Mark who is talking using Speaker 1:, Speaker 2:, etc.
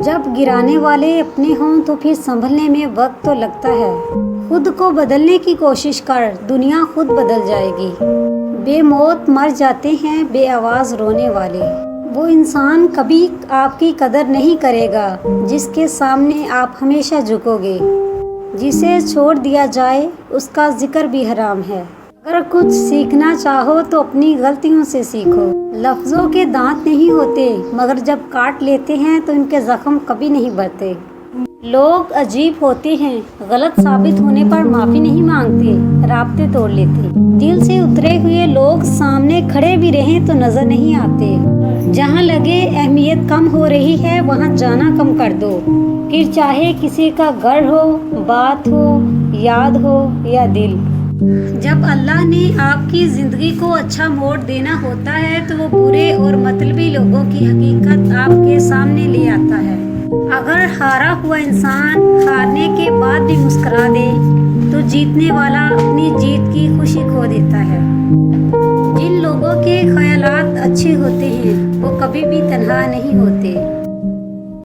Speaker 1: جب گرانے والے اپنے ہوں تو پھر سنبھلنے میں وقت تو لگتا ہے۔ خود کو بدلنے کی کوشش کر، دنیا خود بدل جائے گی۔ بے موت مر جاتے ہیں بے آواز رونے والے۔ وہ انسان کبھی آپ کی قدر نہیں کرے گا جس کے سامنے آپ ہمیشہ جھکو گے۔ جسے چھوڑ دیا جائے اس کا ذکر بھی حرام ہے۔ اگر کچھ سیکھنا چاہو تو اپنی غلطیوں سے سیکھو۔ لفظوں کے دانت نہیں ہوتے مگر جب کاٹ لیتے ہیں تو ان کے زخم کبھی نہیں بھرتے۔ لوگ عجیب ہوتے ہیں، غلط ثابت ہونے پر معافی نہیں مانگتے، رابطے توڑ لیتے۔ دل سے اترے ہوئے لوگ سامنے کھڑے بھی رہیں تو نظر نہیں آتے۔ جہاں لگے اہمیت کم ہو رہی ہے وہاں جانا کم کر دو، پھر چاہے کسی کا گھر ہو، بات ہو، یاد ہو یا دل۔ جب اللہ نے آپ کی زندگی کو اچھا موڑ دینا ہوتا ہے تو وہ برے اور مطلبی لوگوں کی حقیقت آپ کے سامنے لے آتا ہے۔ اگر ہارا ہوا انسان ہارنے کے بعد بھی مسکرا دے تو جیتنے والا اپنی جیت کی خوشی کھو دیتا ہے۔ جن لوگوں کے خیالات اچھے ہوتے ہیں وہ کبھی بھی تنہا نہیں ہوتے۔